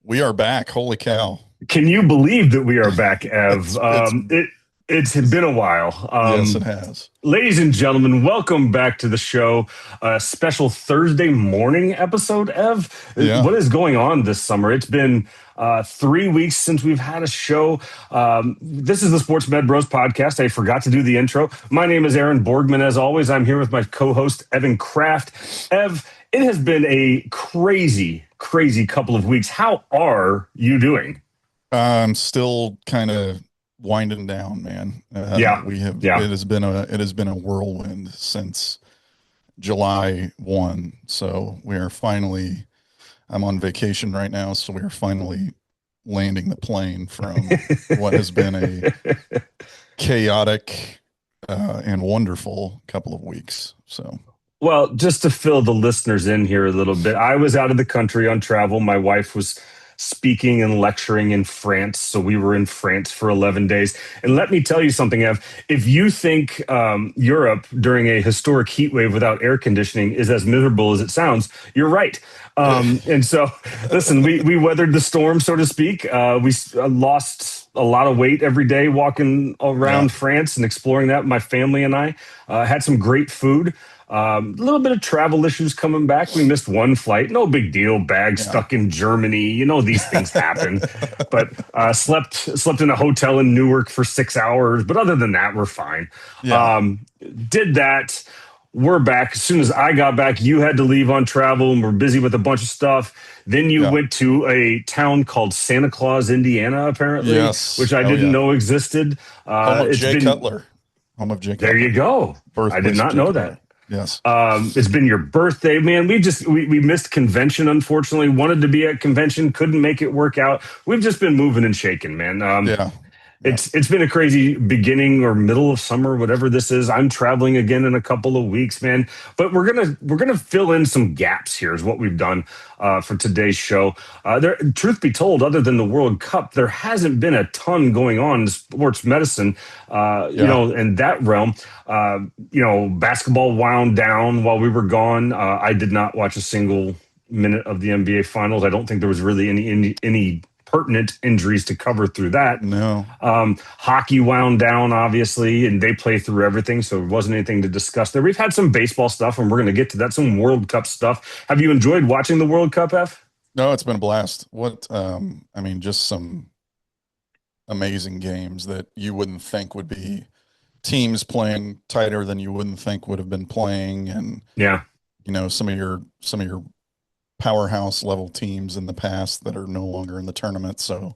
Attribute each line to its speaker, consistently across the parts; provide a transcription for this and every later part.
Speaker 1: We are back. Holy cow.
Speaker 2: Can you believe that we are back, Ev?
Speaker 1: It's
Speaker 2: It's been a while.
Speaker 1: yes, it has.
Speaker 2: Ladies and gentlemen, welcome back to the show. A special Thursday morning episode, Ev.
Speaker 1: Yeah.
Speaker 2: What is going on this summer? It's been 3 weeks since we've had a show. This is the Sports Med Bros podcast. I forgot to do the intro. My name is Aaron Borgman. As always, I'm here with my co-host, Evan Kraft. Ev, it has been a crazy, crazy couple of weeks. How are you doing?
Speaker 1: I'm still kind of winding down, man.
Speaker 2: Yeah,
Speaker 1: We have
Speaker 2: yeah.
Speaker 1: it has been a whirlwind since July 1. So I'm on vacation right now, so we are finally landing the plane from what has been a chaotic and wonderful couple of weeks. So
Speaker 2: Well, just to fill the listeners in here a little bit, I was out of the country on travel. My wife was speaking and lecturing in France. So we were in France for 11 days. And let me tell you something, Ev. If you think Europe during a historic heat wave without air conditioning is as miserable as it sounds, you're right. And so, listen, we weathered the storm, so to speak. We lost a lot of weight every day walking
Speaker 1: yeah,
Speaker 2: around France and exploring that. My family and I had some great food. A little bit of travel issues coming back. We missed one flight. No big deal. Bag
Speaker 1: yeah.
Speaker 2: stuck in Germany. You know these things happen. But slept in a hotel in Newark for 6 hours. But other than that, we're fine.
Speaker 1: Yeah.
Speaker 2: Um, did that. We're back. As soon as I got back, you had to leave on travel, and we're busy with a bunch of stuff. Then you
Speaker 1: Yeah.
Speaker 2: went to a town called Santa Claus, Indiana, apparently,
Speaker 1: Yes.
Speaker 2: which I
Speaker 1: Oh
Speaker 2: didn't
Speaker 1: yeah.
Speaker 2: know existed.
Speaker 1: Home of
Speaker 2: It's
Speaker 1: Jay
Speaker 2: been
Speaker 1: Cutler. Home of Jay
Speaker 2: There you
Speaker 1: Cutler.
Speaker 2: go. I did
Speaker 1: Birthplace of
Speaker 2: not
Speaker 1: Jay
Speaker 2: know
Speaker 1: Cutler.
Speaker 2: that.
Speaker 1: Yes.
Speaker 2: It's been your birthday, man. We missed convention, unfortunately. Wanted to be at convention, couldn't make it work out. We've just been moving and shaking, man.
Speaker 1: Yeah. Yeah.
Speaker 2: It's been a crazy beginning or middle of summer, whatever this is. I'm traveling again in a couple of weeks, man. But we're gonna fill in some gaps here, is what we've done for today's show. Truth be told, other than the World Cup, there hasn't been a ton going on in sports medicine,
Speaker 1: Yeah.
Speaker 2: in that realm. Basketball wound down while we were gone. I did not watch a single minute of the NBA Finals. I don't think there was really any pertinent injuries to cover through that.
Speaker 1: No.
Speaker 2: Hockey wound down, obviously, and they play through everything, so there wasn't anything to discuss there. We've had some baseball stuff, and we're going to get to that, some World Cup stuff. Have you enjoyed watching the World Cup, F?
Speaker 1: No, it's been a blast. I mean, just some amazing games that you wouldn't think would be teams playing tighter than you wouldn't think would have been playing, and
Speaker 2: Yeah.
Speaker 1: some of your powerhouse level teams in the past that are no longer in the tournament. So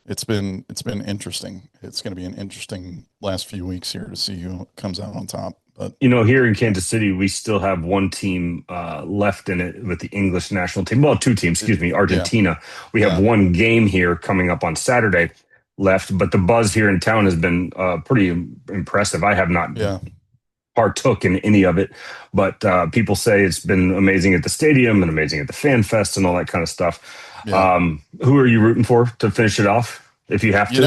Speaker 1: it's been interesting. It's going to be an interesting last few weeks here to see who comes out on top. But
Speaker 2: Here in Kansas City, we still have one team left in it with the English national team. Well, two teams, excuse me,
Speaker 1: yeah,
Speaker 2: Argentina. We have
Speaker 1: yeah,
Speaker 2: one game here coming up on Saturday left, but the buzz here in town has been pretty impressive. I have not
Speaker 1: yeah,
Speaker 2: partook in any of it, but people say it's been amazing at the stadium and amazing at the fan fest and all that kind of stuff.
Speaker 1: yeah.
Speaker 2: Who are you rooting for to finish it off, if you have
Speaker 1: You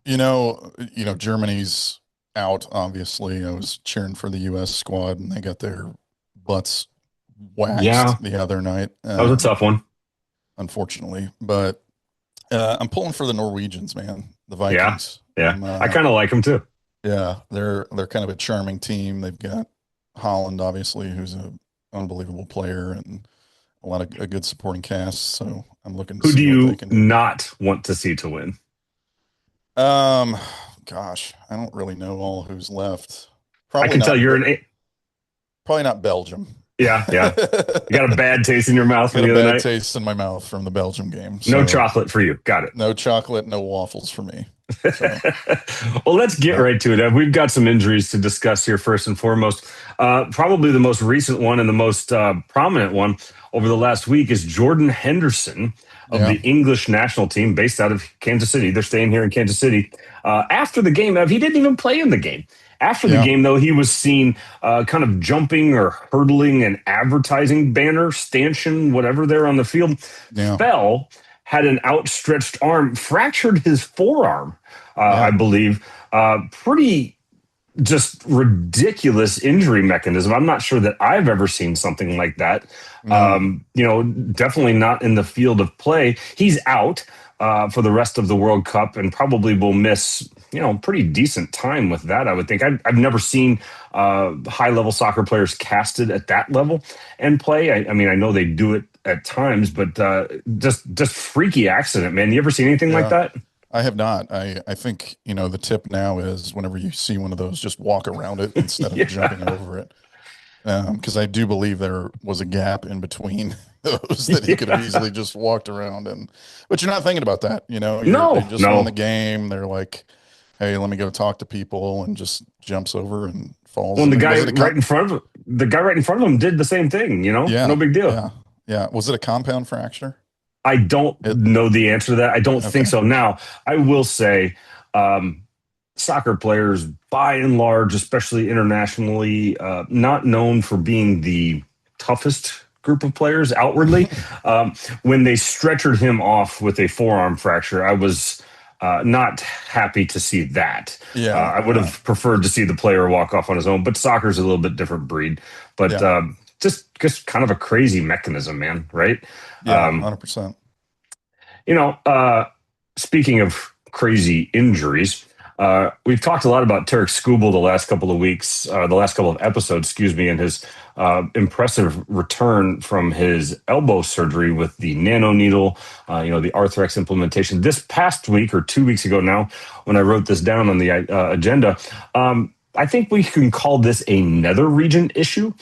Speaker 2: to?
Speaker 1: know, Germany's out. Obviously, I was cheering for the U.S. squad, and they got their butts
Speaker 2: Yeah,
Speaker 1: waxed the other night,
Speaker 2: that was a tough one.
Speaker 1: unfortunately. But I'm pulling for the Norwegians, man. The
Speaker 2: Yeah,
Speaker 1: Vikings.
Speaker 2: yeah, I kind of like them too.
Speaker 1: Yeah, they're kind of a charming team. They've got Holland, obviously, who's an unbelievable player, and a good supporting cast. So I'm looking to
Speaker 2: Who do
Speaker 1: see what they
Speaker 2: you
Speaker 1: can do.
Speaker 2: not want to see to win?
Speaker 1: Um, Gosh, I don't really know all who's left.
Speaker 2: I
Speaker 1: Probably
Speaker 2: can tell
Speaker 1: not.
Speaker 2: you're
Speaker 1: Probably not Belgium.
Speaker 2: yeah, yeah. You got a bad taste in your mouth from
Speaker 1: Got a
Speaker 2: the other
Speaker 1: bad
Speaker 2: night.
Speaker 1: taste in my mouth from the Belgium game.
Speaker 2: No
Speaker 1: So
Speaker 2: chocolate for you. Got it.
Speaker 1: no chocolate, no waffles for me. So
Speaker 2: Well, let's get
Speaker 1: yeah,
Speaker 2: right to it. We've got some injuries to discuss here first and foremost. Probably the most recent one and the most prominent one over the last week is Jordan Henderson of
Speaker 1: yeah,
Speaker 2: the English national team based out of Kansas City. They're staying here in Kansas City. After the game, Ev, he didn't even play in the game. After the
Speaker 1: yeah,
Speaker 2: game, though, he was seen kind of jumping or hurdling an advertising banner, stanchion, whatever there on the field,
Speaker 1: yeah,
Speaker 2: fell, had an outstretched arm, fractured his forearm, I
Speaker 1: yeah,
Speaker 2: believe. Pretty just ridiculous injury mechanism. I'm not sure that I've ever seen something like that.
Speaker 1: No.
Speaker 2: Definitely not in the field of play. He's out for the rest of the World Cup and probably will miss, pretty decent time with that, I would think. I've never seen high level soccer players casted at that level and play. I mean, I know they do it at times, but just freaky accident, man. You ever seen anything like
Speaker 1: Yeah.
Speaker 2: that?
Speaker 1: I have not. I think, the tip now is whenever you see one of those, just walk around it instead of jumping
Speaker 2: Yeah.
Speaker 1: over it. Because I do believe there was a gap in between those that he could have
Speaker 2: Yeah.
Speaker 1: easily just walked around but you're not thinking about that. They
Speaker 2: No,
Speaker 1: just won the
Speaker 2: no.
Speaker 1: game. They're like, hey, let me go talk to people, and just jumps over and falls.
Speaker 2: When
Speaker 1: I
Speaker 2: the
Speaker 1: mean,
Speaker 2: guy
Speaker 1: was it a
Speaker 2: right in front of the guy right in front of him did the same thing, no
Speaker 1: yeah,
Speaker 2: big deal.
Speaker 1: yeah, yeah. Was it a compound fracture?
Speaker 2: I don't
Speaker 1: It
Speaker 2: know the answer to that. I don't think
Speaker 1: okay.
Speaker 2: so. Now, I will say, um, soccer players, by and large, especially internationally, not known for being the toughest group of players outwardly. Um, when they stretchered him off with a forearm fracture, I was not happy to see that.
Speaker 1: Yeah,
Speaker 2: I would
Speaker 1: yeah,
Speaker 2: have preferred to see the player walk off on his own, but soccer's a little bit different breed. But
Speaker 1: yeah,
Speaker 2: just kind of a crazy mechanism, man, right?
Speaker 1: yeah.
Speaker 2: Um,
Speaker 1: 100%.
Speaker 2: you know, uh, Speaking of crazy injuries, we've talked a lot about Tarek Skubal the last couple of weeks, the last couple of episodes, excuse me, and his impressive return from his elbow surgery with the nano needle, the Arthrex implementation. This past week or 2 weeks ago now, when I wrote this down on the agenda, I think we can call this a nether region issue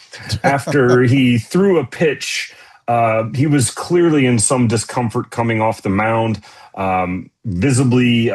Speaker 2: after he threw a pitch. He was clearly in some discomfort coming off the mound, visibly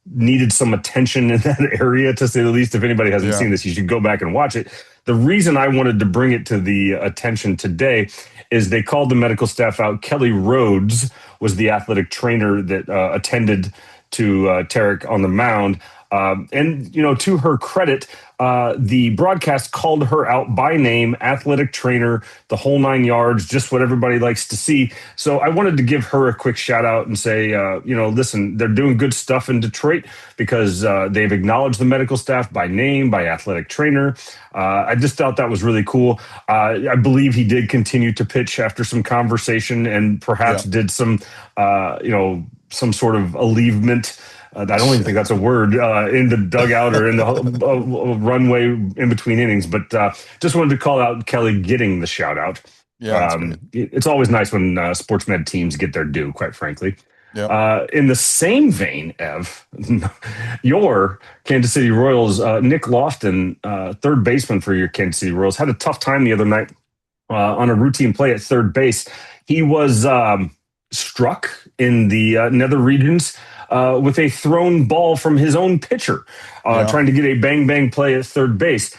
Speaker 2: needed some attention in that area, to say the least. If anybody hasn't
Speaker 1: Yeah,
Speaker 2: seen this, you should go back and watch it. The reason I wanted to bring it to the attention today is they called the medical staff out. Kelly Rhodes was the athletic trainer that attended to Tarek on the mound. To her credit, the broadcast called her out by name, athletic trainer, the whole 9 yards, just what everybody likes to see. So I wanted to give her a quick shout out and say, listen, they're doing good stuff in Detroit because they've acknowledged the medical staff by name, by athletic trainer. I just thought that was really cool. I believe he did continue to pitch after some conversation and perhaps
Speaker 1: yeah.
Speaker 2: did some sort of alleviation. I don't even think that's a word in the dugout or in the runway in between innings. But just wanted to call out Kelly getting the shout out.
Speaker 1: Yeah, that's great.
Speaker 2: It's always nice when sports med teams get their due, quite frankly.
Speaker 1: Yep.
Speaker 2: In the same vein, Ev, your Kansas City Royals, Nick Lofton, third baseman for your Kansas City Royals, had a tough time the other night on a routine play at third base. He was struck in the nether regions with a thrown ball from his own pitcher,
Speaker 1: Yeah,
Speaker 2: trying to get a bang bang play at third base.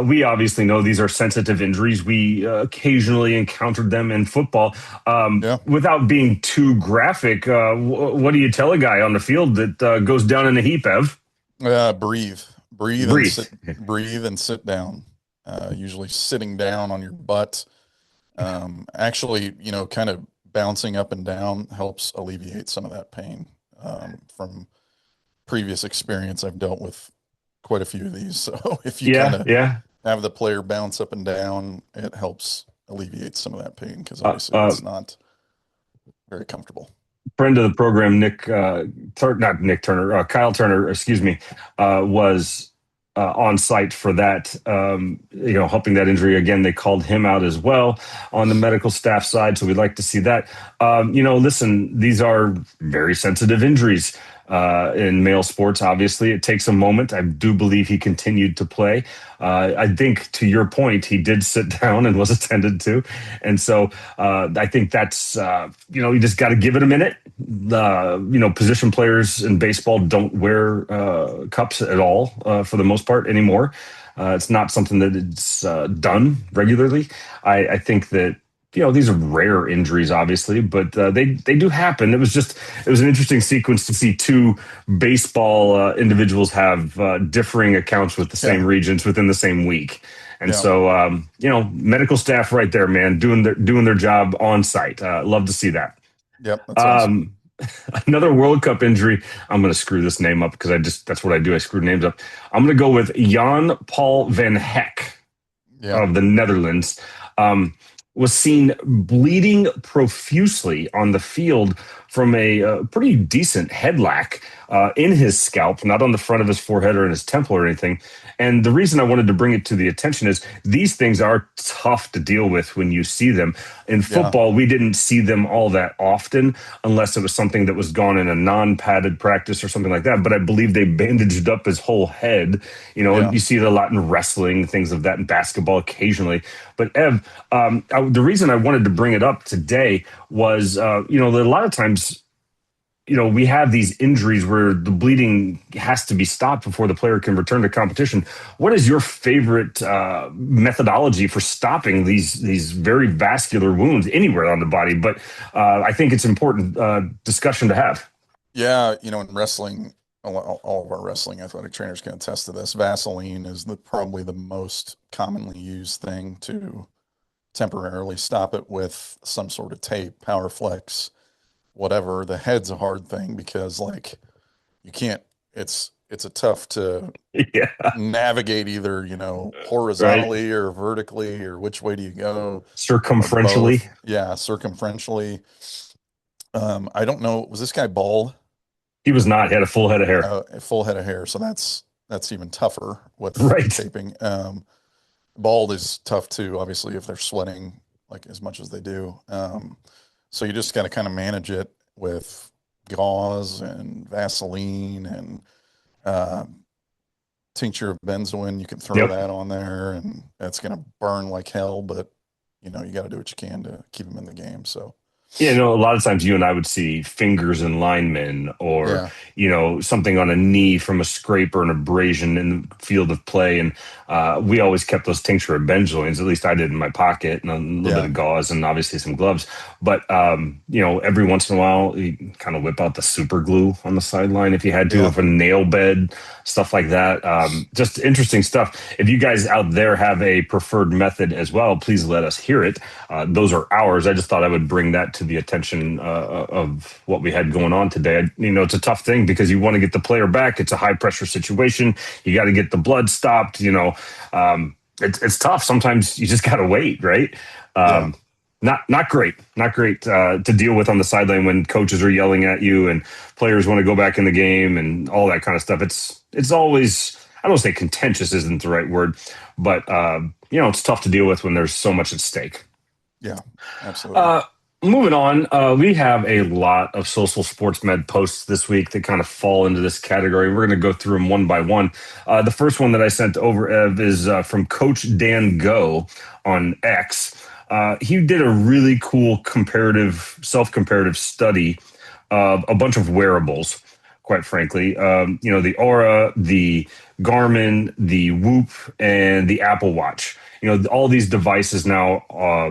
Speaker 2: We obviously know these are sensitive injuries. We occasionally encountered them in football.
Speaker 1: yeah.
Speaker 2: Without being too graphic, what do you tell a guy on the field that goes down in a heap, Ev?
Speaker 1: Breathe,
Speaker 2: Breathe.
Speaker 1: breathe and sit down. Usually sitting down on your butt. Actually, kind of bouncing up and down helps alleviate some of that pain. From previous experience, I've dealt with quite a few of these. So if you kind
Speaker 2: Yeah,
Speaker 1: of
Speaker 2: yeah.
Speaker 1: have the player bounce up and down, it helps alleviate some of that pain because
Speaker 2: Uh,
Speaker 1: obviously
Speaker 2: uh,
Speaker 1: it's not very comfortable.
Speaker 2: Friend of the program, not Nick Turner, Kyle Turner, excuse me, was on site for that, helping that injury. Again, they called him out as well on the medical staff side. So we'd like to see that. Listen, these are very sensitive injuries. In male sports, obviously, it takes a moment. I do believe he continued to play. I think, to your point, he did sit down and was attended to, and so I think that's you just got to give it a minute. Position players in baseball don't wear cups at all for the most part anymore. It's not something that it's done regularly. I think that these are rare injuries, obviously, but they do happen. It was an interesting sequence to see two baseball individuals have differing accounts with the
Speaker 1: Yeah,
Speaker 2: same regions within the same week. And
Speaker 1: yeah,
Speaker 2: so, medical staff right there, man, doing their job on site. Love to see that.
Speaker 1: yep, that's awesome.
Speaker 2: Another World Cup injury. I'm going to screw this name up because that's what I do. I screw names up. I'm going to go with Jan Paul van Heck
Speaker 1: Yeah,
Speaker 2: of the Netherlands. Um, was seen bleeding profusely on the field from a pretty decent headlock in his scalp, not on the front of his forehead or in his temple or anything. And the reason I wanted to bring it to the attention is these things are tough to deal with when you see them. In
Speaker 1: yeah,
Speaker 2: football, we didn't see them all that often unless it was something that was gone in a non-padded practice or something like that. But I believe they bandaged up his whole head.
Speaker 1: yeah,
Speaker 2: You see it a lot in wrestling, things of that, in basketball occasionally. But Ev, the reason I wanted to bring it up today was, that a lot of times, we have these injuries where the bleeding has to be stopped before the player can return to competition. What is your favorite methodology for stopping these very vascular wounds anywhere on the body? But I think it's important discussion to have.
Speaker 1: yeah. In wrestling, all of our wrestling athletic trainers can attest to this. Vaseline is probably the most commonly used thing to temporarily stop it with some sort of tape, power flex, whatever. The head's a hard thing because like you can't. It's a tough to
Speaker 2: Yeah,
Speaker 1: navigate either,
Speaker 2: right.
Speaker 1: horizontally or vertically, or which way do you go, or
Speaker 2: Circumferentially,
Speaker 1: both. Yeah, circumferentially. I don't know. Was this guy bald?
Speaker 2: he was not. He had a full head of hair.
Speaker 1: A full head of hair, so that's even tougher with
Speaker 2: Right.
Speaker 1: taping. Bald is tough too, obviously, if they're sweating like as much as they do. So you just got to kind of manage it with gauze and Vaseline and uh, tincture of benzoin. You can throw
Speaker 2: Yep.
Speaker 1: that on there, and that's going to burn like hell. But you got to do what you can to keep them in the game. So
Speaker 2: Yeah, no, a lot of times you and I would see fingers in linemen or,
Speaker 1: yeah,
Speaker 2: something on a knee from a scrape or an abrasion in the field of play. And we always kept those tincture of benzoins, at least I did in my pocket, and a little bit
Speaker 1: yeah,
Speaker 2: of gauze and obviously some gloves. But, every once in a while, you kind of whip out the super glue on the sideline if you had to,
Speaker 1: yeah,
Speaker 2: if a nail bed, stuff like that. Just interesting stuff. If you guys out there have a preferred method as well, please let us hear it. Those are ours. I just thought I would bring that to the attention of what we had going on today. It's a tough thing because you want to get the player back. It's a high pressure situation. You got to get the blood stopped. It's tough. Sometimes you just got to wait, right?
Speaker 1: yeah,
Speaker 2: Not great, not great to deal with on the sideline when coaches are yelling at you and players want to go back in the game and all that kind of stuff. It's always, I don't say contentious isn't the right word, but it's tough to deal with when there's so much at stake.
Speaker 1: yeah, absolutely.
Speaker 2: Uh, moving on, we have a lot of social sports med posts this week that kind of fall into this category. We're going to go through them one by one. The first one that I sent over, Ev, is from Coach Dan Go on X. He did a really cool self-comparative study of a bunch of wearables, quite frankly. The Aura, the Garmin, the Whoop, and the Apple Watch. All these devices now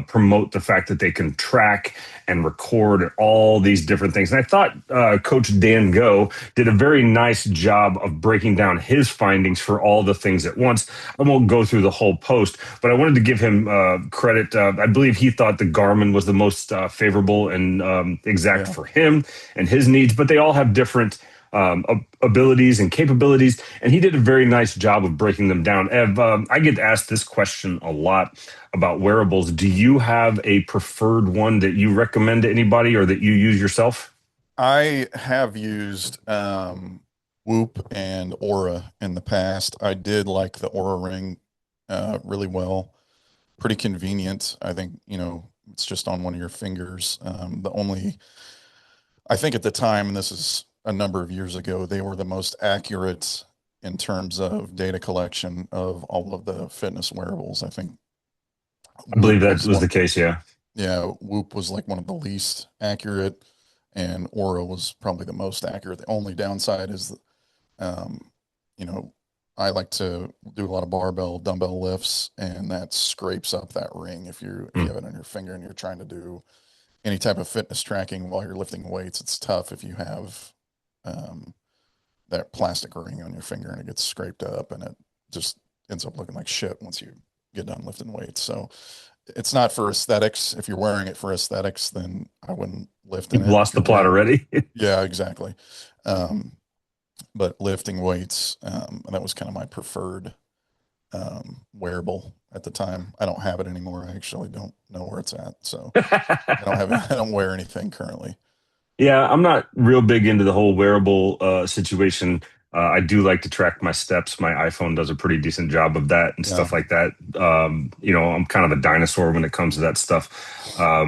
Speaker 2: promote the fact that they can track and record all these different things. And I thought Coach Dan Go did a very nice job of breaking down his findings for all the things at once. I won't go through the whole post, but I wanted to give him credit. I believe he thought the Garmin was the most favorable and exact
Speaker 1: Yeah.
Speaker 2: for him and his needs, but they all have different abilities and capabilities, and he did a very nice job of breaking them down. Ev, I get asked this question a lot about wearables. Do you have a preferred one that you recommend to anybody or that you use yourself?
Speaker 1: I have used Whoop and Aura in the past. I did like the Aura Ring really well. Pretty convenient. I think, it's just on one of your fingers. I think at the time, and this is a number of years ago, they were the most accurate in terms of data collection of all of the fitness wearables. I think
Speaker 2: I believe
Speaker 1: Whoop
Speaker 2: that
Speaker 1: was
Speaker 2: was
Speaker 1: one,
Speaker 2: the case. Yeah.
Speaker 1: yeah, Whoop was like one of the least accurate, and Aura was probably the most accurate. The only downside is Um, you know, I like to do a lot of barbell dumbbell lifts, and that scrapes up that ring if you
Speaker 2: Mm.
Speaker 1: have it on your finger and you're trying to do any type of fitness tracking while you're lifting weights. It's tough if you have um, that plastic ring on your finger and it gets scraped up and it just ends up looking like shit once you get done lifting weights. So it's not for aesthetics. If you're wearing it for aesthetics, then I wouldn't lift in
Speaker 2: You've
Speaker 1: it. If
Speaker 2: lost the
Speaker 1: you're
Speaker 2: plot
Speaker 1: wearing,
Speaker 2: already.
Speaker 1: yeah, exactly. Um, but lifting weights, that was kind of my preferred wearable at the time. I don't have it anymore. I actually don't know where it's at, so I don't have I don't wear anything currently.
Speaker 2: Yeah, I'm not real big into the whole wearable situation. I do like to track my steps. My iPhone does a pretty decent job of that and
Speaker 1: Yeah,
Speaker 2: stuff like that. I'm kind of a dinosaur when it comes to that stuff.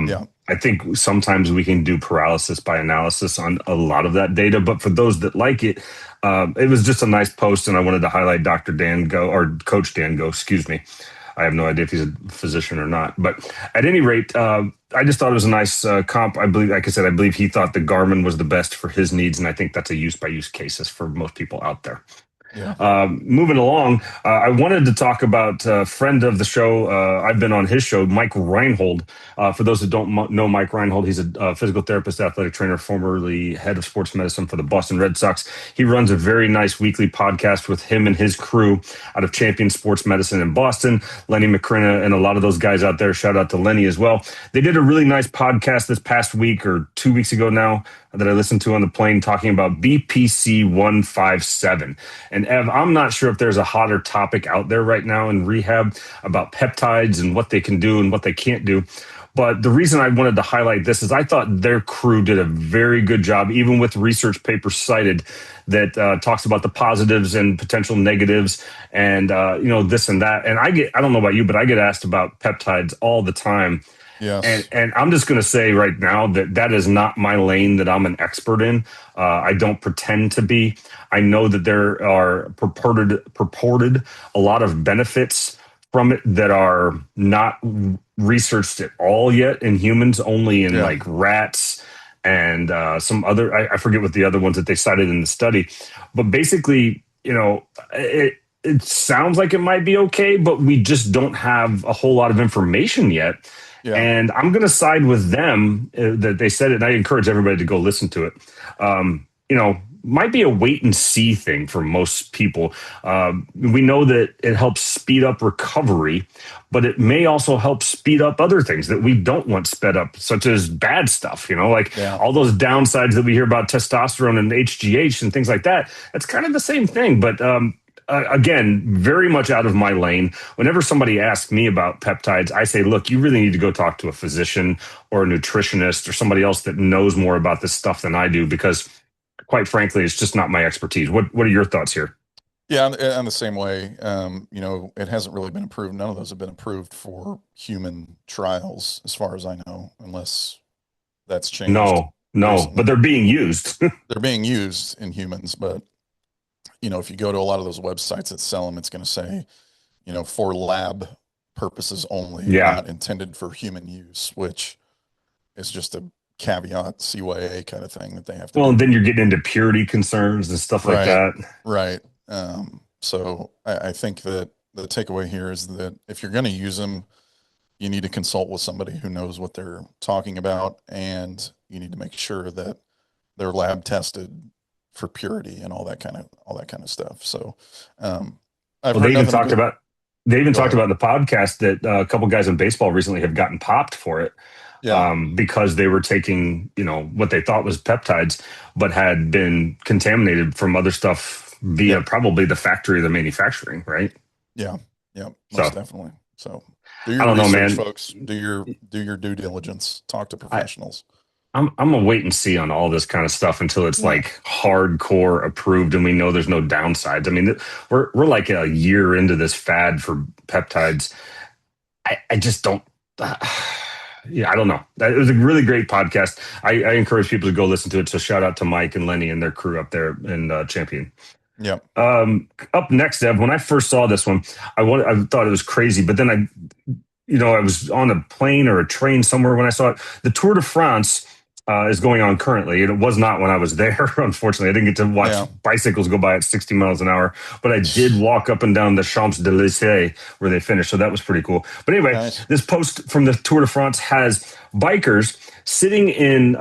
Speaker 1: yeah,
Speaker 2: I think sometimes we can do paralysis by analysis on a lot of that data, but for those that like it, it was just a nice post, and I wanted to highlight Dr. Dan Go or Coach Dan Go, excuse me. I have no idea if he's a physician or not. But at any rate, I just thought it was a nice comp. I believe, like I said, I believe he thought the Garmin was the best for his needs, and I think that's a use by use cases for most people out there.
Speaker 1: yeah,
Speaker 2: Moving along, I wanted to talk about a friend of the show. I've been on his show, Mike Reinhold. For those that don't know Mike Reinhold, he's a physical therapist, athletic trainer, formerly head of sports medicine for the Boston Red Sox. He runs a very nice weekly podcast with him and his crew out of Champion Sports Medicine in Boston. Lenny McCrinna and a lot of those guys out there. Shout out to Lenny as well. They did a really nice podcast this past week or 2 weeks ago now that I listened to on the plane talking about BPC 157. And Ev, I'm not sure if there's a hotter topic out there right now in rehab about peptides and what they can do and what they can't do. But the reason I wanted to highlight this is I thought their crew did a very good job, even with research papers cited that talks about the positives and potential negatives and, this and that. And I don't know about you, but I get asked about peptides all the time. And
Speaker 1: yes,
Speaker 2: and I'm just going to say right now that that is not my lane that I'm an expert in. I don't pretend to be. I know that there are purported a lot of benefits from it that are not researched at all yet in humans, only in
Speaker 1: yeah,
Speaker 2: like rats and some other. I forget what the other ones that they cited in the study, but basically, it sounds like it might be okay, but we just don't have a whole lot of information yet.
Speaker 1: yeah,
Speaker 2: And I'm going to side with them that they said it. And I encourage everybody to go listen to it. Might be a wait and see thing for most people. We know that it helps speed up recovery, but it may also help speed up other things that we don't want sped up, such as bad stuff, like
Speaker 1: yeah,
Speaker 2: all those downsides that we hear about testosterone and HGH and things like that. That's kind of the same thing. But again, very much out of my lane. Whenever somebody asks me about peptides, I say, look, you really need to go talk to a physician or a nutritionist or somebody else that knows more about this stuff than I do, because quite frankly, it's just not my expertise. What are your thoughts here?
Speaker 1: yeah. And the same way, it hasn't really been approved. None of those have been approved for human trials, as far as I know, unless that's changed
Speaker 2: No, but
Speaker 1: recently.
Speaker 2: they're being used.
Speaker 1: They're being used in humans, but if you go to a lot of those websites that sell them, it's going to say, for lab purposes only,
Speaker 2: Yeah.
Speaker 1: not intended for human use, which is just a caveat CYA kind of thing that they have to
Speaker 2: Well, and
Speaker 1: do.
Speaker 2: then you're getting into purity concerns and stuff like
Speaker 1: Right,
Speaker 2: that.
Speaker 1: right. So I think that the takeaway here is that if you're going to use them, you need to consult with somebody who knows what they're talking about, and you need to make sure that they're lab tested for purity and all that kind of stuff. So I've
Speaker 2: Well,
Speaker 1: heard nothing but
Speaker 2: they even
Speaker 1: go
Speaker 2: talked
Speaker 1: ahead.
Speaker 2: about in the podcast that a couple guys in baseball recently have gotten popped for it,
Speaker 1: Yeah,
Speaker 2: because they were taking, what they thought was peptides, but had been contaminated from other stuff via
Speaker 1: yep,
Speaker 2: probably the factory of the manufacturing, right?
Speaker 1: yeah, yeah,
Speaker 2: So
Speaker 1: most definitely. So do
Speaker 2: I
Speaker 1: your
Speaker 2: don't know,
Speaker 1: research,
Speaker 2: man.
Speaker 1: folks. Do your due diligence. Talk to
Speaker 2: I,
Speaker 1: professionals.
Speaker 2: I'm gonna wait and see on all this kind of stuff until it's
Speaker 1: Yeah,
Speaker 2: like hardcore approved and we know there's no downsides. I mean, we're like a year into this fad for peptides. I just don't. Yeah, I don't know. It was a really great podcast. I encourage people to go listen to it. So shout out to Mike and Lenny and their crew up there in Champion.
Speaker 1: yep,
Speaker 2: Up next, Deb. When I first saw this one, I thought it was crazy, but then I was on a plane or a train somewhere when I saw it. The Tour de France is going on currently, and it was not when I was there. Unfortunately, I didn't get to watch
Speaker 1: yeah,
Speaker 2: bicycles go by at 60 miles an hour, but I did walk up and down the Champs Elysees where they finished, so that was pretty cool. But anyway,
Speaker 1: nice.
Speaker 2: this post from the Tour de France has bikers sitting in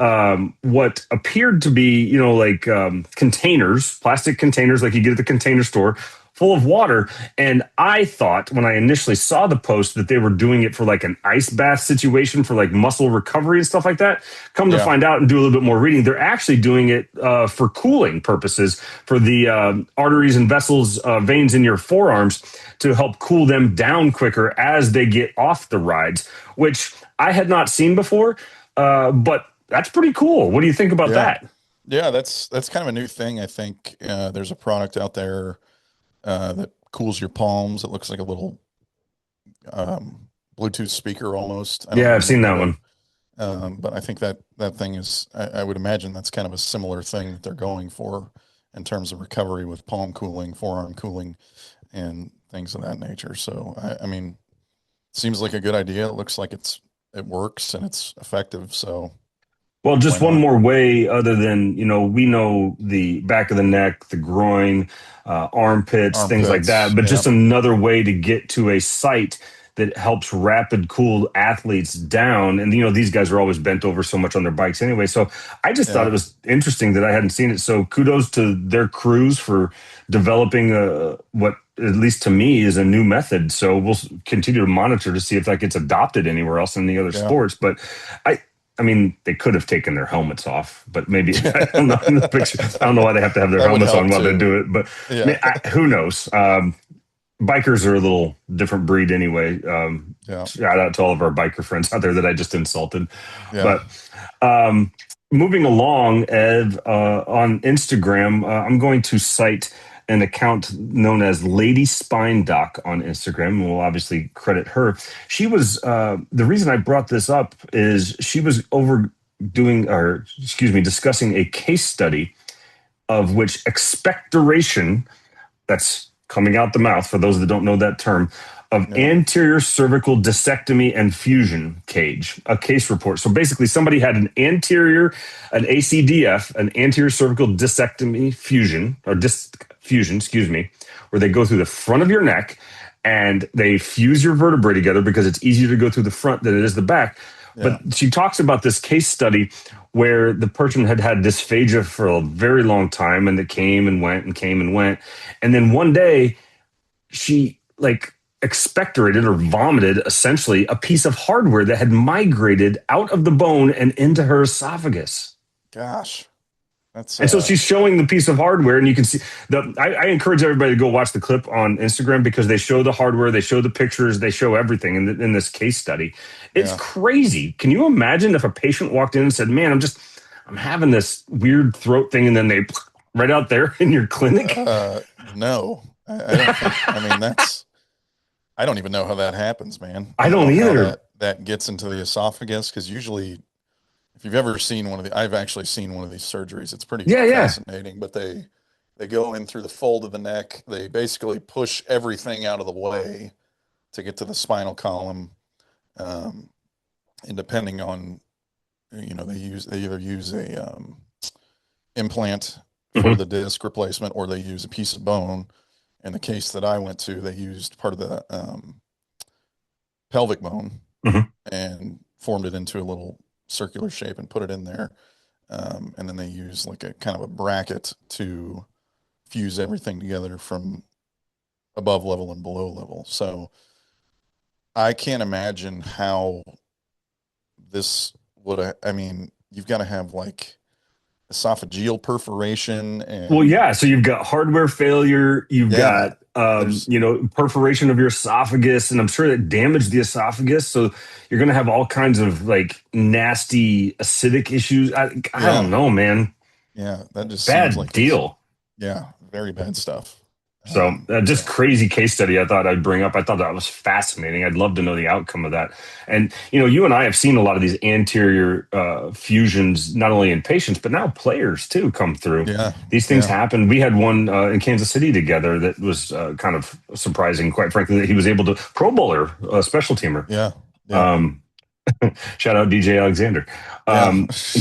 Speaker 2: what appeared to be, like containers, plastic containers, like you get at the container store, full of water. And I thought when I initially saw the post that they were doing it for like an ice bath situation for like muscle recovery and stuff like that. Come to
Speaker 1: Yeah.
Speaker 2: find out and do a little bit more reading, they're actually doing it for cooling purposes for the arteries and vessels, veins in your forearms to help cool them down quicker as they get off the rides, which I had not seen before. But that's pretty cool. What do you think about
Speaker 1: Yeah.
Speaker 2: that?
Speaker 1: Yeah, that's kind of a new thing. I think there's a product out there that cools your palms. It looks like a little Bluetooth speaker almost. I don't
Speaker 2: Yeah, I've
Speaker 1: even know
Speaker 2: seen
Speaker 1: how
Speaker 2: that
Speaker 1: to,
Speaker 2: one.
Speaker 1: but I think that thing is. I would imagine that's kind of a similar thing that they're going for in terms of recovery with palm cooling, forearm cooling, and things of that nature. So I mean, seems like a good idea. It looks like it works and it's effective. So
Speaker 2: Well,
Speaker 1: why
Speaker 2: just one
Speaker 1: not?
Speaker 2: more way other than, we know the back of the neck, the groin, armpits, things like
Speaker 1: Armpits.
Speaker 2: that, but
Speaker 1: Yeah.
Speaker 2: just another way to get to a site that helps rapid cool athletes down. And, these guys are always bent over so much on their bikes anyway. So I just thought
Speaker 1: Yeah.
Speaker 2: it was interesting that I hadn't seen it. So kudos to their crews for developing what, at least to me, is a new method. So we'll continue to monitor to see if that gets adopted anywhere else in the other
Speaker 1: Yeah.
Speaker 2: sports. But I, I mean, they could have taken their helmets off, but maybe I don't know in the picture. I don't know why they have to have their
Speaker 1: That would
Speaker 2: helmets
Speaker 1: help
Speaker 2: on while they
Speaker 1: too.
Speaker 2: do it, but I
Speaker 1: Yeah.
Speaker 2: mean, who knows? Bikers are a little different breed anyway.
Speaker 1: Yeah.
Speaker 2: Shout out to all of our biker friends out there that I just insulted.
Speaker 1: Yeah.
Speaker 2: But um, moving along, Ed, on Instagram, I'm going to cite an account known as Lady Spine Doc on Instagram. And we'll obviously credit her. She was the reason I brought this up is she was discussing a case study of which expectoration, that's coming out the mouth for those that don't know that term, of
Speaker 1: Yeah.
Speaker 2: anterior cervical discectomy and fusion cage, a case report. So basically, somebody had an ACDF, an anterior cervical discectomy fusion, or disc fusion, excuse me, where they go through the front of your neck and they fuse your vertebrae together because it's easier to go through the front than it is the back.
Speaker 1: Yeah.
Speaker 2: But she talks about this case study where the person had had dysphagia for a very long time and it came and went and came and went. And then one day she expectorated or vomited essentially a piece of hardware that had migrated out of the bone and into her esophagus.
Speaker 1: Gosh. That's
Speaker 2: And so she's showing the piece of hardware, and you can see I encourage everybody to go watch the clip on Instagram because they show the hardware, they show the pictures, they show everything in this case study. It's
Speaker 1: yeah.
Speaker 2: crazy. Can you imagine if a patient walked in and said, "Man, I'm having this weird throat thing," and then they right out there in your clinic?
Speaker 1: No, I don't think, I mean, I don't even know how that happens, man.
Speaker 2: I don't
Speaker 1: know how
Speaker 2: either.
Speaker 1: that gets into the esophagus. Cause usually if you've ever seen I've actually seen one of these surgeries. It's pretty
Speaker 2: Yeah, yeah.
Speaker 1: fascinating, but they go in through the fold of the neck. They basically push everything out of the way to get to the spinal column. And depending on, they either use a, implant for
Speaker 2: Mhm.
Speaker 1: the disc replacement, or they use a piece of bone. In the case that I went to, they used part of the pelvic bone
Speaker 2: Mhm.
Speaker 1: and formed it into a little circular shape and put it in there. And then they use like a kind of a bracket to fuse everything together from above level and below level. So I can't imagine how this would, I mean, you've got to have like esophageal perforation
Speaker 2: Well,
Speaker 1: and
Speaker 2: yeah. So you've got hardware failure. You've
Speaker 1: yeah,
Speaker 2: got,
Speaker 1: there's
Speaker 2: perforation of your esophagus, and I'm sure that damaged the esophagus. So you're going to have all kinds of nasty acidic issues. I
Speaker 1: yeah,
Speaker 2: don't know, man.
Speaker 1: yeah, that just seems
Speaker 2: Bad
Speaker 1: like it's
Speaker 2: deal.
Speaker 1: yeah, very bad stuff.
Speaker 2: So just
Speaker 1: So
Speaker 2: crazy case study. I thought I'd bring up. I thought that was fascinating. I'd love to know the outcome of that. And you and I have seen a lot of these anterior fusions, not only in patients but now players too, come through.
Speaker 1: yeah,
Speaker 2: These things
Speaker 1: yeah,
Speaker 2: happen. We had one in Kansas City together that was kind of surprising, quite frankly, that he was able to Pro Bowler, special teamer.
Speaker 1: yeah, yeah,
Speaker 2: Um, Shout out DJ Alexander.
Speaker 1: yeah.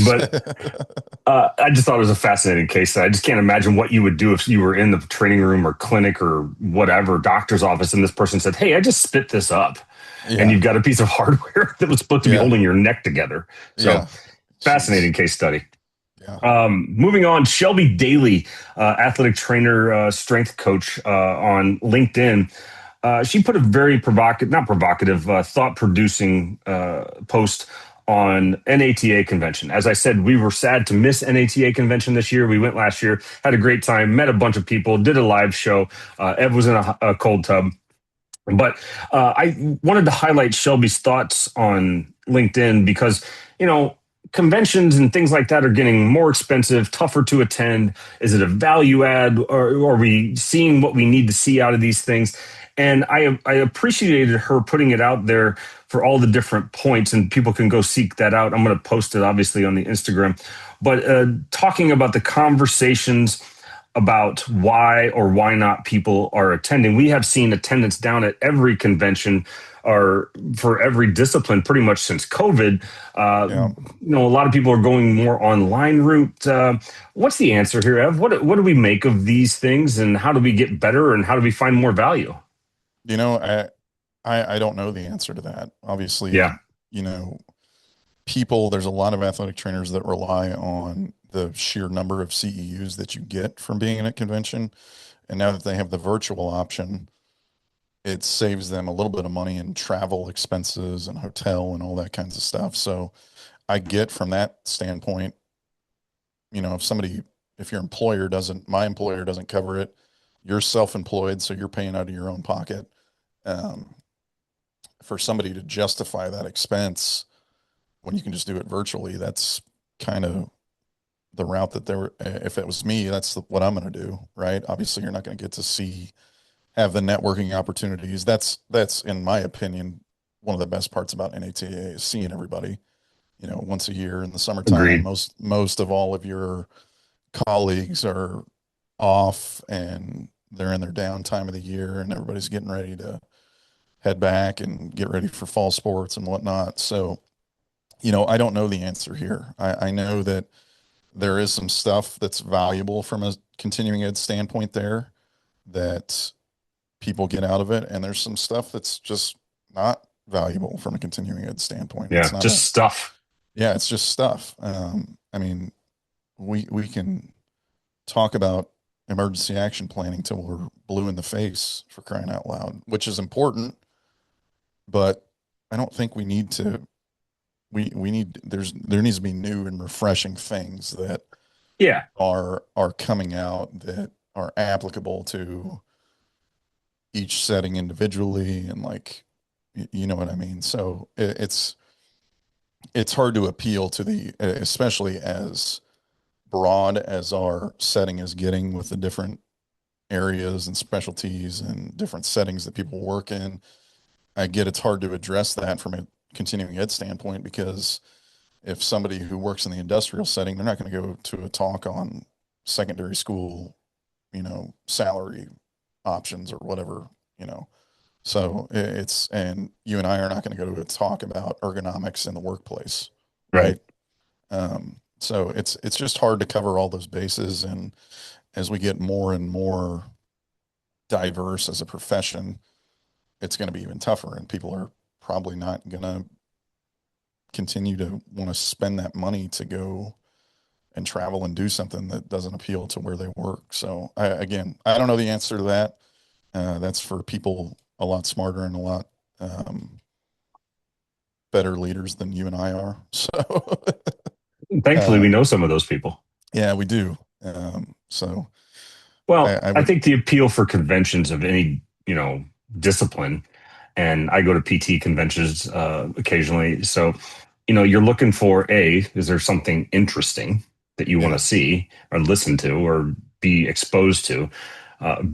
Speaker 2: But I just thought it was a fascinating case. I just can't imagine what you would do if you were in the training room or clinic or whatever, doctor's office, and this person said, "Hey, I just spit this up." And
Speaker 1: Yeah,
Speaker 2: you've got a piece of hardware that was supposed to be
Speaker 1: yeah,
Speaker 2: holding your neck together. So
Speaker 1: yeah. Jeez.
Speaker 2: fascinating case study.
Speaker 1: Yeah.
Speaker 2: Moving on, Shelby Daly, athletic trainer, strength coach on LinkedIn. She put a very provocative, not provocative, thought producing post on NATA convention. As I said, we were sad to miss NATA convention this year. We went last year, had a great time, met a bunch of people, did a live show. Ev was in a cold tub. But I wanted to highlight Shelby's thoughts on LinkedIn because, you know, conventions and things like that are getting more expensive, tougher to attend. Is it a value add, or are we seeing what we need to see out of these things? And I appreciated her putting it out there for all the different points, and people can go seek that out. I'm going to post it obviously on the Instagram, but talking about the conversations about why or why not people are attending. We have seen attendance down at every convention or for every discipline pretty much since COVID.
Speaker 1: Yeah.
Speaker 2: A lot of people are going more online route. What's the answer here, Ev? What do we make of these things, and how do we get better, and how do we find more value?
Speaker 1: You know, I don't know the answer to that.
Speaker 2: Yeah,
Speaker 1: Obviously, you know, there's a lot of athletic trainers that rely on the sheer number of CEUs that you get from being in a convention. And now that they have the virtual option, it saves them a little bit of money in travel expenses and hotel and all that kinds of stuff. So I get from that standpoint, you know, if your employer doesn't, my employer doesn't cover it, you're self-employed, so you're paying out of your own pocket. Um, for somebody to justify that expense when you can just do it virtually, that's kind of the route that if it was me, that's what I'm going to do. Right. Obviously you're not going to get to have the networking opportunities. That's in my opinion, one of the best parts about NATA is seeing everybody, you know, once a year in the summertime.
Speaker 2: agreed.
Speaker 1: Most of all of your colleagues are off and they're in their downtime of the year and everybody's getting ready to head back and get ready for fall sports and whatnot. So, you know, I don't know the answer here. I know that there is some stuff that's valuable from a continuing ed standpoint there that people get out of it. And there's some stuff that's just not valuable from a continuing ed standpoint. It's
Speaker 2: Yeah,
Speaker 1: not
Speaker 2: just stuff.
Speaker 1: yeah, it's just stuff. I mean, we can talk about emergency action planning till we're blue in the face for crying out loud, which is important, but I don't think we need to we need there needs to be new and refreshing things that
Speaker 2: Yeah,
Speaker 1: are coming out that are applicable to each setting individually and like you know what I mean. So it's hard to appeal to the especially as broad as our setting is getting with the different areas and specialties and different settings that people work in. I get it's hard to address that from a continuing ed standpoint because if somebody who works in the industrial setting, they're not going to go to a talk on secondary school, you know, salary options or whatever, you know. So and you and I are not going to go to a talk about ergonomics in the workplace,
Speaker 2: right.
Speaker 1: right? So it's just hard to cover all those bases. And as we get more and more diverse as a profession, it's going to be even tougher. And people are probably not going to continue to want to spend that money to go and travel and do something that doesn't appeal to where they work. So again, I don't know the answer to that. That's for people a lot smarter and a lot better leaders than you and I are. So
Speaker 2: Thankfully, we
Speaker 1: um,
Speaker 2: know some of those people.
Speaker 1: yeah, we do. So
Speaker 2: Well,
Speaker 1: I
Speaker 2: I
Speaker 1: would,
Speaker 2: think the appeal for conventions of any, discipline, and I go to PT conventions occasionally. So, you're looking for is there something interesting that you want
Speaker 1: yeah,
Speaker 2: to see or listen to or be exposed to?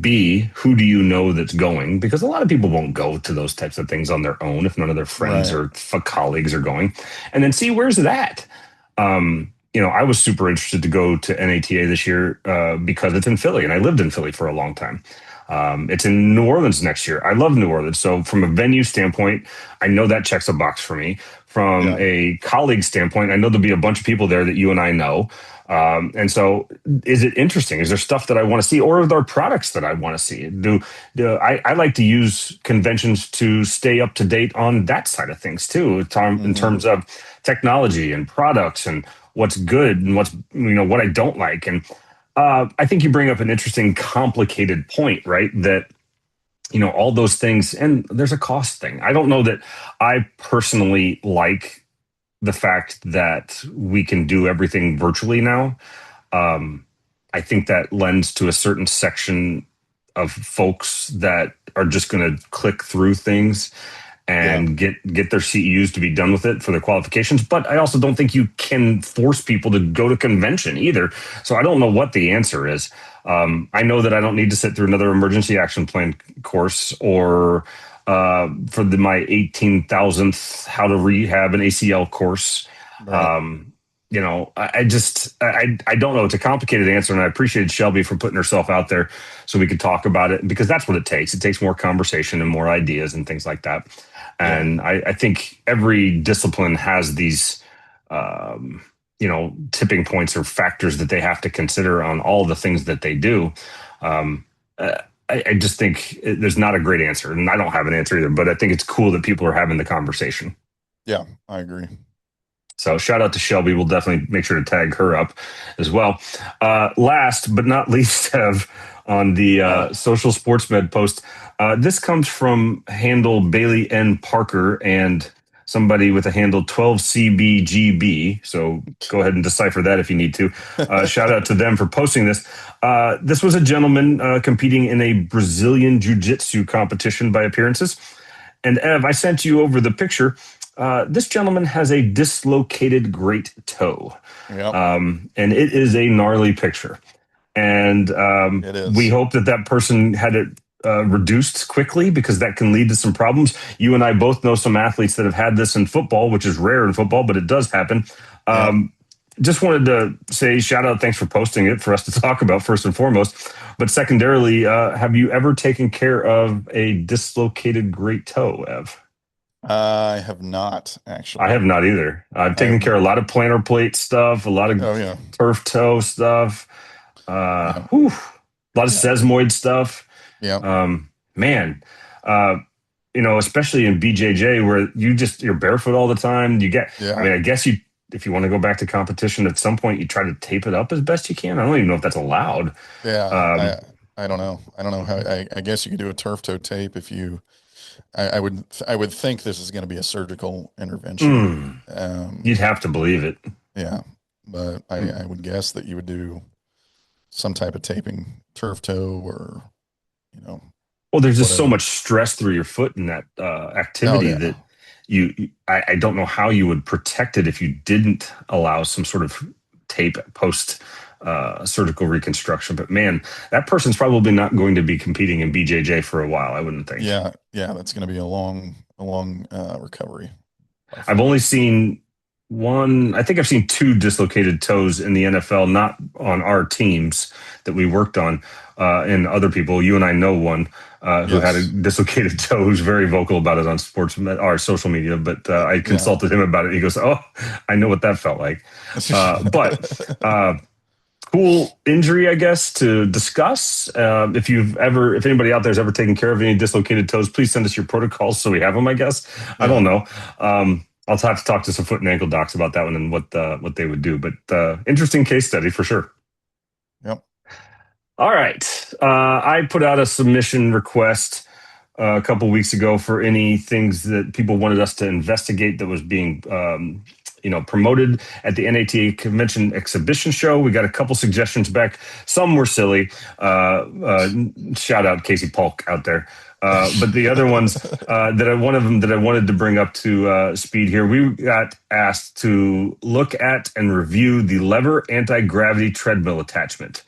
Speaker 2: B, who do you know that's going? Because a lot of people won't go to those types of things on their own if none of their friends
Speaker 1: right.
Speaker 2: or colleagues are going. And then C, where's it at? I was super interested to go to NATA this year because it's in Philly, and I lived in Philly for a long time. It's in New Orleans next year. I love New Orleans. So, from a venue standpoint, I know that checks a box for me. From
Speaker 1: Yeah.
Speaker 2: a colleague standpoint, I know there'll be a bunch of people there that you and I know. And so, is it interesting? Is there stuff that I want to see, or are there products that I want to see? I like to use conventions to stay up to date on that side of things too, in
Speaker 1: Hmm.
Speaker 2: terms of technology and products and what's good and what's what I don't like. And I think you bring up an interesting, complicated point, right? That all those things, and there's a cost thing. I don't know that I personally like the fact that we can do everything virtually now. um, I think that lends to a certain section of folks that are just going to click through things
Speaker 1: Yeah.
Speaker 2: and get their CEUs to be done with it for their qualifications. But I also don't think you can force people to go to convention either. So I don't know what the answer is. I know that I don't need to sit through another emergency action plan course or for my 18,000th how to rehab an ACL course.
Speaker 1: Right.
Speaker 2: Um, I just I don't know. It's a complicated answer, and I appreciated Shelby for putting herself out there so we could talk about it, because that's what it takes. It takes more conversation and more ideas and things like that.
Speaker 1: Yeah.
Speaker 2: And I think every discipline has these, tipping points or factors that they have to consider on all the things that they do. Um, I just think there's not a great answer, and I don't have an answer either. But I think it's cool that people are having the conversation.
Speaker 1: Yeah. I agree.
Speaker 2: So shout out to Shelby. We'll definitely make sure to tag her up as well. Last but not least, have on the social sports med post. This comes from handle Bailey N. Parker and somebody with a handle 12CBGB. So go ahead and decipher that if you need to. Shout out to them for posting this. This was a gentleman competing in a Brazilian jiu-jitsu competition by appearances. And Ev, I sent you over the picture. This gentleman has a dislocated great toe.
Speaker 1: Yep.
Speaker 2: And it is a gnarly picture. And
Speaker 1: It is.
Speaker 2: we hope that person had it reduced quickly, because that can lead to some problems. You and I both know some athletes that have had this in football, which is rare in football, but it does happen. Just wanted to say shout out, thanks for posting it for us to talk about first and foremost. But secondarily, have you ever taken care of a dislocated great toe, Ev?
Speaker 1: I have not
Speaker 2: I
Speaker 1: actually.
Speaker 2: have not either. I've
Speaker 1: I
Speaker 2: taken
Speaker 1: have
Speaker 2: care of a
Speaker 1: not.
Speaker 2: lot of plantar plate stuff, a lot of
Speaker 1: Oh yeah.
Speaker 2: turf toe stuff,
Speaker 1: Yeah.
Speaker 2: a lot of
Speaker 1: Yeah.
Speaker 2: sesamoid stuff.
Speaker 1: Yeah.
Speaker 2: Man, uh, especially in BJJ where you're barefoot all the time. I
Speaker 1: Yeah.
Speaker 2: mean, I guess if you want to go back to competition at some point, you try to tape it up as best you can. I don't even know if that's allowed.
Speaker 1: Yeah.
Speaker 2: Um,
Speaker 1: I don't know. I don't know how. I guess you could do a turf toe tape if you. I would think this is going to be a surgical intervention.
Speaker 2: mm,
Speaker 1: Um,
Speaker 2: You'd have to believe it.
Speaker 1: yeah, but I would guess that you would do some type of taping, turf toe or you know
Speaker 2: Well, there's just so
Speaker 1: whatever.
Speaker 2: much stress through your foot in that
Speaker 1: Oh
Speaker 2: activity
Speaker 1: yeah.
Speaker 2: that I don't know how you would protect it if you didn't allow some sort of tape post surgical reconstruction. But man, that person's probably not going to be competing in BJJ for a while, I wouldn't think.
Speaker 1: Yeah. Yeah. That's going to be a long recovery by
Speaker 2: I've only
Speaker 1: far.
Speaker 2: seen I think I've seen two dislocated toes in the NFL, not on our teams that we worked on, and other people. You and I know one who had a
Speaker 1: Yes.
Speaker 2: dislocated toe who's very vocal about it on our social media. But I
Speaker 1: Yeah.
Speaker 2: consulted him about it. He goes, "Oh, I know what that felt like." But cool injury, I guess, to discuss. If anybody out there has ever taken care of any dislocated toes, please send us your protocols so we have them. I guess I don't
Speaker 1: Yeah.
Speaker 2: know. I'll have to talk to some foot and ankle docs about that one and what they would do. But interesting case study for sure.
Speaker 1: Yep.
Speaker 2: All right, I put out a submission request a couple weeks ago for any things that people wanted us to investigate that was being promoted at the NATA convention exhibition show. We got a couple suggestions back. Some were silly. Shout out Casey Polk out there. But the other ones one of them that I wanted to bring up to speed here, we got asked to look at and review the lever anti-gravity treadmill attachment,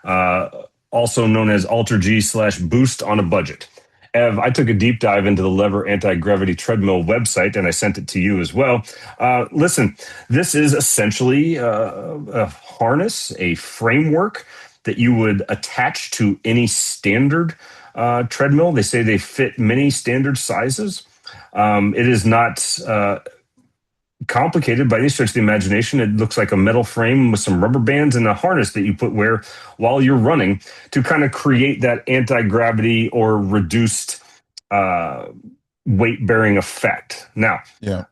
Speaker 2: also known as Alter G/Boost on a budget. Ev, I took a deep dive into the lever anti-gravity treadmill website, and I sent it to you as well. Listen, this is essentially a harness, a framework that you would attach to any standard treadmill. They say they fit many standard sizes. It is not complicated by any stretch of the imagination. It looks like a metal frame with some rubber bands and a harness that you wear while you're running to kind of create that anti-gravity or reduced weight bearing effect. Now,
Speaker 1: Yeah.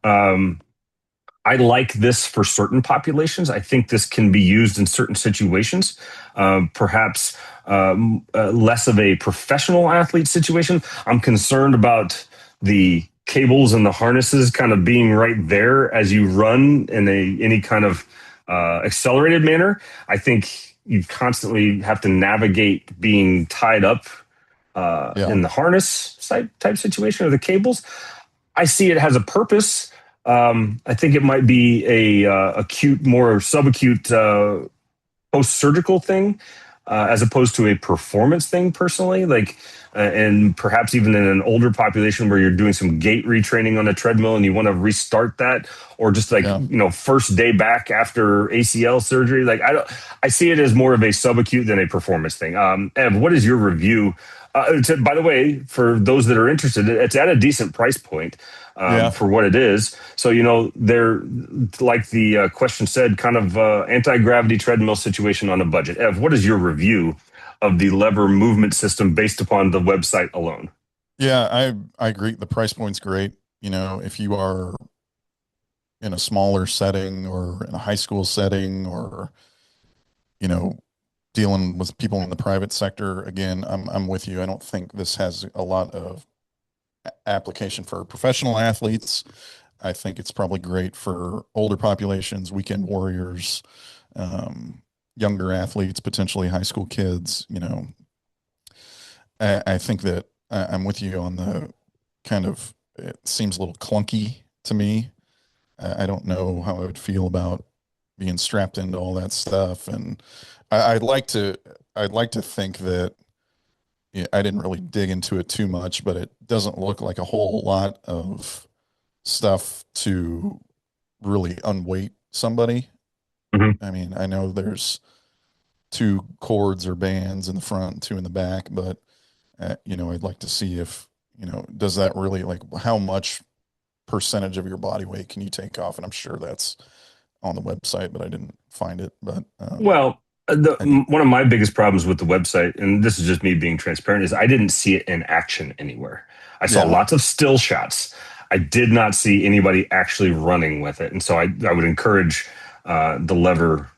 Speaker 2: I like this for certain populations. I think this can be used in certain situations, perhaps less of a professional athlete situation. I'm concerned about the cables and the harnesses kind of being right there as you run in any kind of accelerated manner. I think you constantly have to navigate being tied up
Speaker 1: Yeah.
Speaker 2: in the harness type situation or the cables. I see it has a purpose. I think it might be a acute, more subacute post-surgical thing, as opposed to a performance thing personally, like and perhaps even in an older population where you're doing some gait retraining on a treadmill and you want to restart that, or just like,
Speaker 1: Yeah.
Speaker 2: first day back after ACL surgery. Like, I see it as more of a subacute than a performance thing. Ev, what is your review? By the way, for those that are interested, it's at a decent price point
Speaker 1: Yeah.
Speaker 2: for what it is. So, they're, like the question said, kind of anti-gravity treadmill situation on a budget. Ev, what is your review of the lever movement system based upon the website alone?
Speaker 1: Yeah. I agree. The price point's great. If you are in a smaller setting or in a high school setting or, you know, dealing with people in the private sector, again, I'm with you. I don't think this has a lot of application for professional athletes. I think it's probably great for older populations, weekend warriors, younger athletes, potentially high school kids. I think that I'm with you on the kind of, it seems a little clunky to me. I don't know how I would feel about being strapped into all that stuff. And I'd like to think that, yeah, I didn't really dig into it too much, but it doesn't look like a whole lot of stuff to really unweight somebody.
Speaker 2: Mhm.
Speaker 1: I mean, I know there's two cords or bands in the front and two in the back, but I'd like to see if, does that really, like, how much percentage of your body weight can you take off? And I'm sure that's on the website, but I didn't find it. But
Speaker 2: Well,
Speaker 1: I did.
Speaker 2: one of my biggest problems with the website, and this is just me being transparent, is I didn't see it in action anywhere. I saw
Speaker 1: Yeah.
Speaker 2: lots of still shots. I did not see anybody actually running with it, and so I would encourage the lever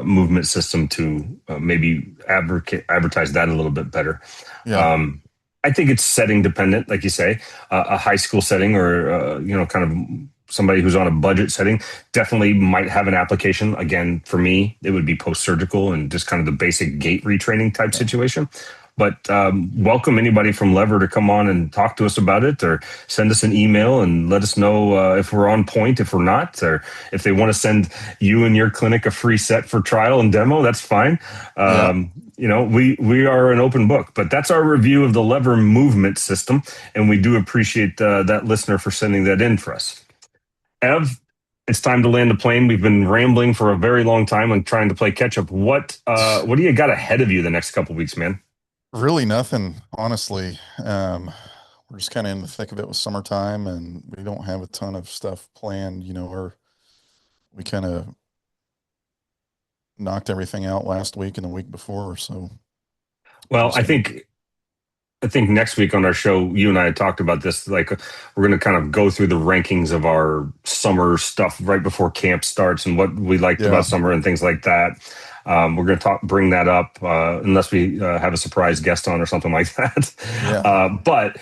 Speaker 2: movement system to maybe advertise that a little bit better.
Speaker 1: Yeah.
Speaker 2: Um, I think it's setting dependent, like you say, a high school setting or kind of somebody who's on a budget setting definitely might have an application. Again, for me, it would be post surgical and just kind of the basic gait retraining type
Speaker 1: Yeah.
Speaker 2: situation. But welcome anybody from Lever to come on and talk to us about it, or send us an email and let us know if we're on point, if we're not, or if they want to send you and your clinic a free set for trial and demo. That's fine.
Speaker 1: Yeah.
Speaker 2: We are an open book. But that's our review of the lever movement system, and we do appreciate that listener for sending that in for us. Ev, it's time to land the plane. We've been rambling for a very long time and trying to play catch up. What do you got ahead of you the next couple of weeks, man?
Speaker 1: Really nothing, honestly. We're just kind of in the thick of it with summertime, and we don't have a ton of stuff planned. Or we kind of knocked everything out last week and the week before, so we're
Speaker 2: Well,
Speaker 1: just gonna.
Speaker 2: I think next week on our show, you and I had talked about this. Like, we're going to kind of go through the rankings of our summer stuff right before camp starts and what we liked about
Speaker 1: Yeah.
Speaker 2: summer and things like that. We're going to bring that up, unless we have a surprise guest on or something like that.
Speaker 1: Yeah.
Speaker 2: But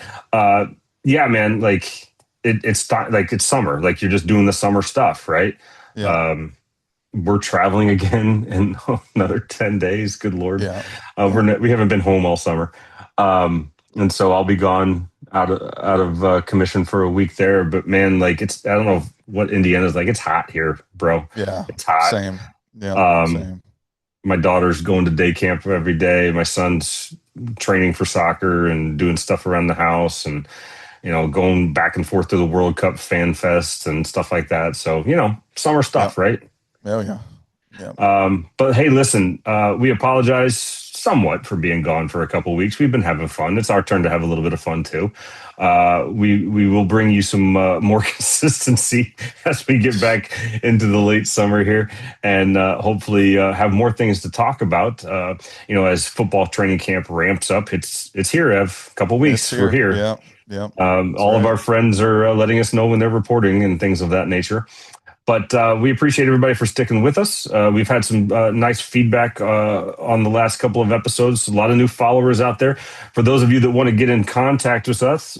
Speaker 2: yeah, man, like like it's summer. Like, you're just doing the summer stuff, right?
Speaker 1: Yeah.
Speaker 2: Um, we're traveling again in another 10 days. Good Lord.
Speaker 1: Yeah. Yeah.
Speaker 2: We haven't been home all summer. And so I'll be gone out of commission for a week there. But man, like, I don't know what Indiana's like. It's hot here, bro.
Speaker 1: Yeah.
Speaker 2: It's hot.
Speaker 1: Same. Yeah.
Speaker 2: Um,
Speaker 1: Same.
Speaker 2: my daughter's going to day camp every day. My son's training for soccer and doing stuff around the house, and going back and forth to the World Cup fan fest and stuff like that. So, summer
Speaker 1: Yeah.
Speaker 2: stuff, right?
Speaker 1: Oh yeah. Yeah.
Speaker 2: But hey, listen, we apologize somewhat for being gone for a couple of weeks. We've been having fun. It's our turn to have a little bit of fun too. We will bring you some more consistency as we get back into the late summer here, and hopefully have more things to talk about. As football training camp ramps up, it's here. Ev, a couple of
Speaker 1: It's
Speaker 2: weeks. We're
Speaker 1: here.
Speaker 2: here.
Speaker 1: Yeah. Yeah. That's
Speaker 2: All of
Speaker 1: right.
Speaker 2: our friends are letting us know when they're reporting and things of that nature. But we appreciate everybody for sticking with us. We've had some nice feedback on the last couple of episodes. A lot of new followers out there. For those of you that want to get in contact with us,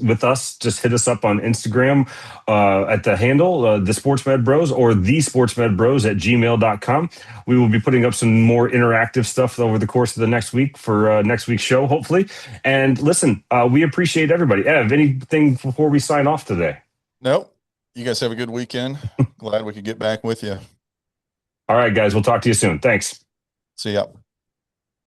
Speaker 2: just hit us up on Instagram at the handle, the Sportsmed Bros, or the Sportsmed Bros at gmail.com. We will be putting up some more interactive stuff over the course of the next week for next week's show, hopefully. And listen, we appreciate everybody. Ev, anything before we sign off today?
Speaker 1: Nope. You guys have a good weekend. Glad we could get back with you.
Speaker 2: All right, guys, we'll talk to you soon. Thanks.
Speaker 1: See ya.